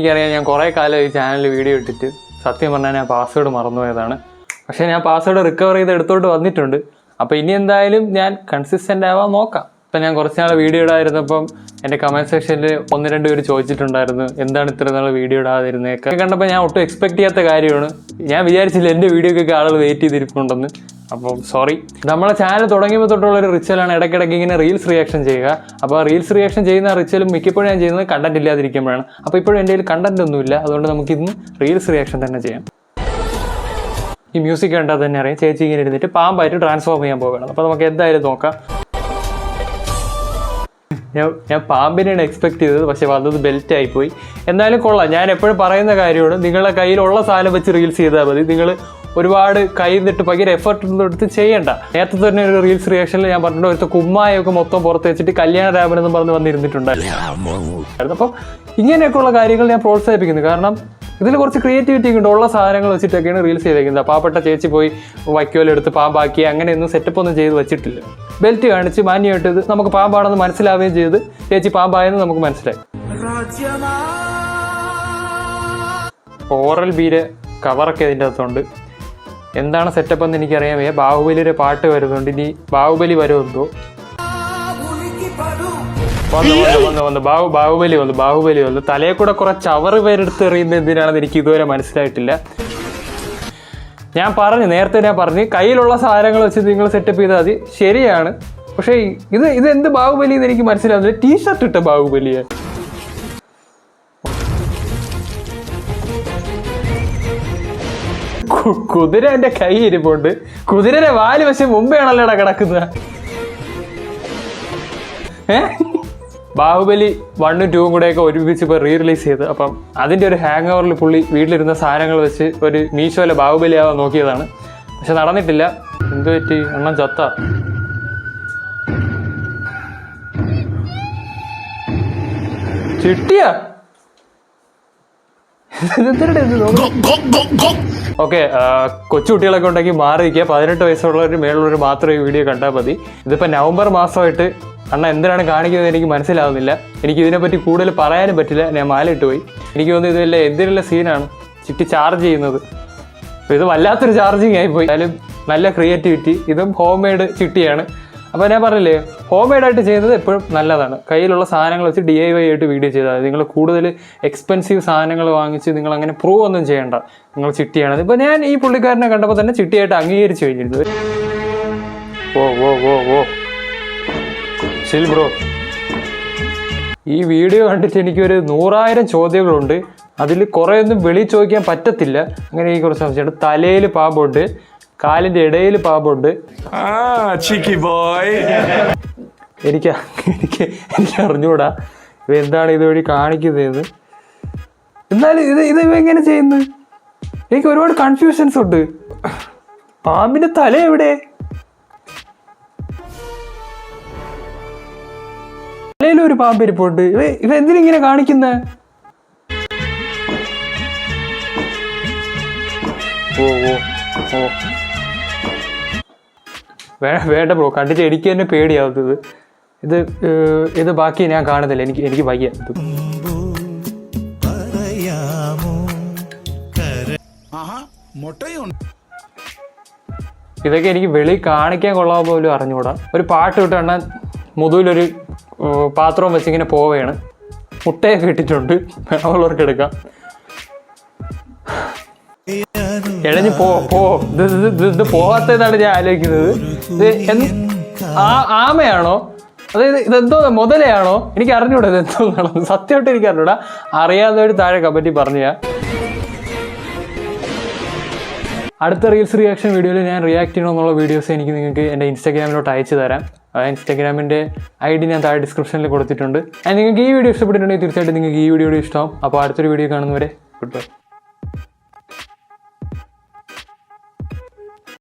എനിക്കറിയാം ഞാൻ കുറേ കാലം ഈ ചാനലിൽ വീഡിയോ ഇട്ടിട്ട് സത്യം പറഞ്ഞാൽ ഞാൻ പാസ്വേഡ് മറന്നുപോയതാണ്. പക്ഷേ ഞാൻ പാസ്വേഡ് റിക്കവർ ചെയ്ത് എടുത്തോട്ട് വന്നിട്ടുണ്ട്. അപ്പോൾ ഇനി എന്തായാലും ഞാൻ കൺസിസ്റ്റൻ്റ് ആവാൻ നോക്കാം. ഇപ്പം ഞാൻ കുറച്ച് നാൾ വീഡിയോ ഇടാതിരുന്നപ്പം എൻ്റെ കമൻറ്റ് സെക്ഷനിൽ 1-2 പേര് ചോദിച്ചിട്ടുണ്ടായിരുന്നു എന്താണ് ഇത്ര നാൾ വീഡിയോ ഇടാതിരുന്നേക്കെ. കണ്ടപ്പോൾ ഞാൻ ഒട്ടും എക്സ്പെക്ട് ചെയ്യാത്ത കാര്യമാണ്. ഞാൻ വിചാരിച്ചില്ല എൻ്റെ വീഡിയോക്കൊക്കെ ആളുകൾ വെയിറ്റ് ചെയ്തിരിപ്പുണ്ടെന്ന്. അപ്പം സോറി. നമ്മളെ ചാനൽ തുടങ്ങിയപ്പോൾ തൊട്ടുള്ളൊരു റിച്വലാണ് ഇടയ്ക്കിടയ്ക്ക് ഇങ്ങനെ റീൽസ് റിയാക്ഷൻ ചെയ്യുക. അപ്പോൾ ആ റീൽസ് റിയാക്ഷൻ ചെയ്യുന്ന റിച്വലും മിക്കപ്പോഴും ഞാൻ ചെയ്യുന്നത് കണ്ടന്റ് ഇല്ലാതിരിക്കുമ്പോഴാണ്. അപ്പോൾ ഇപ്പോഴും എൻ്റെ കയ്യിൽ കണ്ടന്റ് ഒന്നുമില്ല. അതുകൊണ്ട് നമുക്കിന്ന് റീൽസ് റിയാക്ഷൻ തന്നെ ചെയ്യാം. ഈ മ്യൂസിക് കണ്ടാൽ തന്നെ അറിയാം ചേച്ചി ഇങ്ങനെ ഇരുന്നിട്ട് പാമ്പായിട്ട് ട്രാൻസ്ഫോം ചെയ്യാൻ പോവുകയാണ്. അപ്പോൾ നമുക്ക് എന്തായാലും നോക്കാം. ഞാൻ പാമ്പിനെയാണ് എക്സ്പെക്ട് ചെയ്തത്, പക്ഷെ വന്നത് ബെൽറ്റ് ആയിപ്പോയി. എന്തായാലും കൊള്ളാം. ഞാൻ എപ്പോഴും പറയുന്ന കാര്യമാണ്, നിങ്ങളുടെ കയ്യിലുള്ള സാധനം വെച്ച് റീൽസ് ചെയ്താൽ മതി. നിങ്ങൾ ഒരുപാട് കൈ നിന്നിട്ട് ഭയങ്കര എഫർട്ട് ഒന്നും എടുത്ത് ചെയ്യണ്ട. നേരത്തെ തന്നെ ഒരു റീൽസ് റിയാക്ഷനിൽ ഞാൻ പറഞ്ഞിട്ട് ഒരുത്ത കുമ്മായൊക്കെ മൊത്തം പുറത്ത് വെച്ചിട്ട് കല്യാണ രാമനെന്നും പറഞ്ഞ് വന്നിരുന്നിട്ടുണ്ടായിരുന്നു. അപ്പം ഇങ്ങനെയൊക്കെയുള്ള കാര്യങ്ങൾ ഞാൻ പ്രോത്സാഹിപ്പിക്കുന്നു. കാരണം ഇതിൽ കുറച്ച് ക്രിയേറ്റിവിറ്റി ഉണ്ട്. ഉള്ള സാധനങ്ങൾ വെച്ചിട്ടൊക്കെയാണ് റീൽസ് ചെയ്തേക്കുന്നത്. പാവപ്പെട്ട ചേച്ചി പോയി വൈക്കോലെടുത്ത് പാമ്പാക്കി അങ്ങനെയൊന്നും സെറ്റപ്പ് ഒന്നും ചെയ്ത് വെച്ചിട്ടില്ല. ബെൽറ്റ് കാണിച്ച് മാന്യമായിട്ട് ഇത് നമുക്ക് പാമ്പാണെന്ന് മനസ്സിലാവുകയും ചെയ്ത് ചേച്ചി പാമ്പായെന്ന് നമുക്ക് മനസ്സിലായി. ഓറൽ ബീര് കവറൊക്കെ അതിൻ്റെ അകത്തുണ്ട്. എന്താണ് സെറ്റപ്പ് എന്ന് എനിക്കറിയാൻ വയ്യ. ബാഹുബലിയുടെ പാട്ട് വരുന്നുണ്ട്. ഇനി ബാഹുബലി വരുമെന്തോ. ബാഹുബലി വന്നു. തലയെ കൂടെ കുറെ ചവറ് പേരെടുത്ത് എറിയുന്ന എന്തിനാണെന്ന് എനിക്ക് ഇതുവരെ മനസ്സിലായിട്ടില്ല. നേരത്തെ ഞാൻ പറഞ്ഞു കയ്യിലുള്ള സാധനങ്ങൾ വെച്ച് നിങ്ങൾ സെറ്റപ്പ് ചെയ്താൽ മതി. ശരിയാണ്. പക്ഷേ ഇത് എന്ത് ബാഹുബലി എന്ന് എനിക്ക് മനസ്സിലാവുന്നില്ല. ടീഷർട്ട് ഇട്ട ബാഹുബലിയെ. കുതിര എൻ്റെ കൈ ഇരിപ്പുണ്ട്. കുതിരയുടെ വാല് പക്ഷെ മുമ്പേ ആണല്ലോടാ കിടക്കുന്നത്. ബാഹുബലി 1ഉം 2ഉം കൂടെയൊക്കെ ഒരുമിച്ച് ഇപ്പോൾ റിലീസ് ചെയ്ത്. അപ്പം അതിൻ്റെ ഒരു ഹാങ് ഓവറിൽ പുള്ളി വീട്ടിലിരുന്ന സാധനങ്ങൾ വെച്ച് ഒരു മീശോയിലെ ബാഹുബലി ആവാൻ നോക്കിയതാണ്. പക്ഷെ നടന്നിട്ടില്ല. എന്ത് പറ്റി? എണ്ണം ചത്ത. ചിട്ടിയാ? ഓക്കെ, കൊച്ചുകുട്ടികളൊക്കെ ഉണ്ടെങ്കിൽ മാറി നിൽക്കുക. 18 വയസ്സുള്ളവർ മേലുള്ളവർ മാത്രമേ ഈ വീഡിയോ കണ്ടാൽ മതി. ഇതിപ്പോൾ നവംബർ മാസമായിട്ട് അണ്ണ എന്തിനാണ് കാണിക്കുന്നത് എനിക്ക് മനസ്സിലാവുന്നില്ല. എനിക്ക് ഇതിനെപ്പറ്റി കൂടുതൽ പറയാനും പറ്റില്ല. ഞാൻ മാലയിട്ട് പോയി. എനിക്ക് തോന്നുന്നു ഇതല്ല എന്തിനുള്ള സീനാണ് ചിട്ടി ചാർജ് ചെയ്യുന്നത്. ഇത് വല്ലാത്തൊരു ചാർജിങ് ആയിപ്പോയി. എന്നാലും നല്ല ക്രിയേറ്റിവിറ്റി. ഇതും ഹോം മെയ്ഡ് ചിട്ടിയാണ്. അപ്പോൾ ഞാൻ പറഞ്ഞില്ലേ, ഹോം മെയ്ഡായിട്ട് ചെയ്യുന്നത് എപ്പോഴും നല്ലതാണ്. കയ്യിലുള്ള സാധനങ്ങൾ വെച്ച് DIY ആയിട്ട് വീഡിയോ ചെയ്താൽ മതി. നിങ്ങൾ കൂടുതൽ എക്സ്പെൻസീവ് സാധനങ്ങൾ വാങ്ങിച്ച് നിങ്ങൾ അങ്ങനെ പ്രൂവ് ഒന്നും ചെയ്യേണ്ട. നിങ്ങൾ ചിട്ടിയാണത്. ഇപ്പോൾ ഞാൻ ഈ പുള്ളിക്കാരനെ കണ്ടപ്പോൾ തന്നെ ചിട്ടിയായിട്ട് അംഗീകരിച്ചു കഴിഞ്ഞിരുന്നു. ഓ ശരി ബ്രോ. ഈ വീഡിയോ കണ്ടിട്ട് എനിക്കൊരു 100,000 ചോദ്യങ്ങളുണ്ട്. അതിൽ കുറേയൊന്നും വെളി ചോദിക്കാൻ പറ്റത്തില്ല. അങ്ങനെ എനിക്ക് കുറച്ച് സംശയമുണ്ട്. തലയിൽ പാമ്പുണ്ട്, കാലിൻ്റെ ഇടയിൽ പാമ്പുണ്ട്. എനിക്ക് അറിഞ്ഞൂടാ എന്താണ് ഇതുവഴി കാണിക്കുന്നതെന്ന്. എന്നാലും ഇത് എങ്ങനെ ചെയ്യുന്നത്? എനിക്ക് ഒരുപാട് കൺഫ്യൂഷൻസ് ഉണ്ട്. പാമ്പിൻ്റെ തല എവിടെ? തലയിലും ഒരു പാമ്പ് ഇരിപ്പുണ്ട്. ഇവ എന്തിനിങ്ങനെ കാണിക്കുന്നേ? ഓ വേണ്ട ബ്രോ, കണ്ടിട്ട് എനിക്ക് തന്നെ പേടിയാവുന്നത്. ഇത് ബാക്കി ഞാൻ കാണുന്നില്ല. എനിക്ക് വയ്യ. ഇതൊക്കെ എനിക്ക് വെളി കാണിക്കാൻ കൊള്ളാൻ പോലും അറിഞ്ഞുകൂടാ. ഒരു പാട്ട് വിട്ടാണ് മുതുകിലൊരു പാത്രവും വെച്ചിങ്ങനെ പോവുകയാണ്. മുട്ടയൊക്കെ ഇട്ടിട്ടുണ്ട്. വേണമുള്ളവർക്ക് എടുക്കാം. എഴഞ്ഞ് ഇത് പോവാത്തതാണ് ഞാൻ ആലോചിക്കുന്നത്. ആമയാണോ? അതായത് ഇതെന്തോ മുതലയാണോ? എനിക്ക് അറിഞ്ഞൂടാ ഇതെന്തോന്നാണോ. സത്യമായിട്ട് എനിക്ക് അറിഞ്ഞൂടാ. അറിയാവുന്നവർ താഴെ കമന്റിൽ പറഞ്ഞു. അടുത്ത റീൽസ് റിയാക്ഷൻ വീഡിയോയിൽ ഞാൻ റിയാക്ട് ചെയ്യണമെന്നുള്ള വീഡിയോസ് എനിക്ക് നിങ്ങൾക്ക് എൻ്റെ ഇൻസ്റ്റാഗ്രാമിലോട്ട് അയച്ചു തരാം. ഇൻസ്റ്റാഗ്രാമിൻ്റെ ID ഞാൻ താഴെ ഡിസ്ക്രിപ്ഷനിൽ കൊടുത്തിട്ടുണ്ട്. നിങ്ങൾക്ക് ഈ വീഡിയോ ഇഷ്ടപ്പെട്ടിട്ടുണ്ടെങ്കിൽ തീർച്ചയായിട്ടും നിങ്ങൾക്ക് ഈ വീഡിയോ ഇഷ്ടമാവും. അപ്പോൾ അടുത്തൊരു വീഡിയോ കാണുന്നവരെ ഗുഡ് ബൈ.